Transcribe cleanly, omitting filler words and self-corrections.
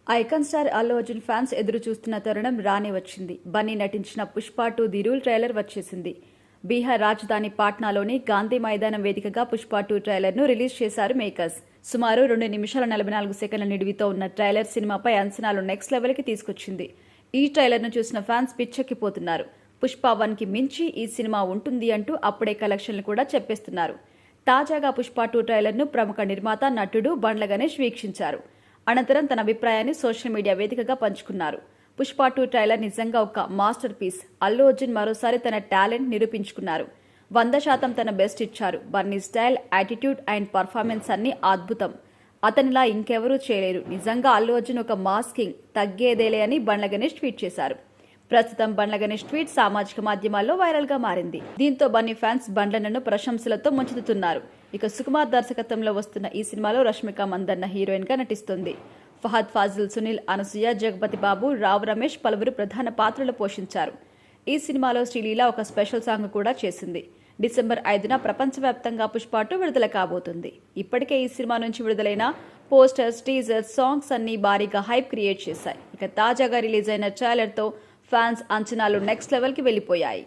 Icon star Allu Arjun fans ఎదురు చూస్తున్న తరుణం రానే వచ్చింది. బన్నీ నటించిన పుష్ప 2 ది రూల్ ట్రైలర్ వచ్చేసింది. బీహార్ రాజధాని పాట్నాలోని గాంధీ మైదానం వేదికగా పుష్ప 2 ట్రైలర్ను రిలీజ్ చేశారు మేకర్స్. సుమారు 2 నిమిషాల 44 సెకండ్ల నిడివితో ఉన్న ట్రైలర్ సినిమాపై అంచనాలు నెక్స్ట్ లెవెల్కి తీసుకొచ్చింది. ఈ ట్రైలర్ను చూసిన ఫ్యాన్స్ పిచ్చెక్కిపోతున్నారు. పుష్ప 1కి మించి ఈ సినిమా ఉంటుంది అంటూ అప్పుడే కలెక్షన్లు కూడా చెప్పేస్తున్నారు. తాజాగా పుష్ప 2 ట్రైలర్ను ప్రముఖ నిర్మాత, నటుడు బండ్ల గణేష్ వీక్షించారు. అనంతరం తన అభిప్రాయాన్ని సోషల్ మీడియా వేదికగా పంచుకున్నారు. పుష్ప 2 ట్రైలర్ నిజంగా ఒక మాస్టర్ పీస్. అల్లు అర్జున్ మరోసారి తన టాలెంట్ నిరూపించుకున్నారు. 100% తన బెస్ట్ ఇచ్చారు. Bunny style, attitude and performance అన్ని అద్భుతం. అతనిలా ఇంకెవరూ చేయలేరు. నిజంగా అల్లు అర్జున్ ఒక మాస్ కింగ్, తగ్గేదేలే అని బండ్ల గణేష్ ట్వీట్ చేశారు. ప్రస్తుతం బండ్ల గణేష్ ట్వీట్ సామాజిక మాధ్యమాల్లో వైరల్ గా మారింది. దీంతో బన్నీ ఫ్యాన్స్ బండ్లను ప్రశంసలతో ముంచెత్తుతున్నారు. ఇక సుకుమార్ దర్శకత్వంలో వస్తున్న ఈ సినిమాలో రష్మిక మందన్న హీరోయిన్ గా నటిస్తుంది. ఫహద్ ఫాజిల్, సునీల్, అనసూయ, జగపతి బాబు, రావు రమేష్ పలువురు ప్రధాన పాత్రలు పోషించారు. ఈ సినిమాలో శ్రీలీల ఒక స్పెషల్ సాంగ్ కూడా చేసింది. డిసెంబర్ 5న ప్రపంచవ్యాప్తంగా పుష్ప 2 విడుదల కాబోతుంది. ఇప్పటికే ఈ సినిమా నుంచి విడుదలైన పోస్టర్స్, టీజర్స్, సాంగ్స్ అన్ని భారీగా హైప్ క్రియేట్ చేశాయి. ఇక తాజాగా రిలీజ్ అయిన ట్రైలర్తో ఫ్యాన్స్ అంచనాలు నెక్స్ట్ లెవెల్కి వెళ్లిపోయాయి.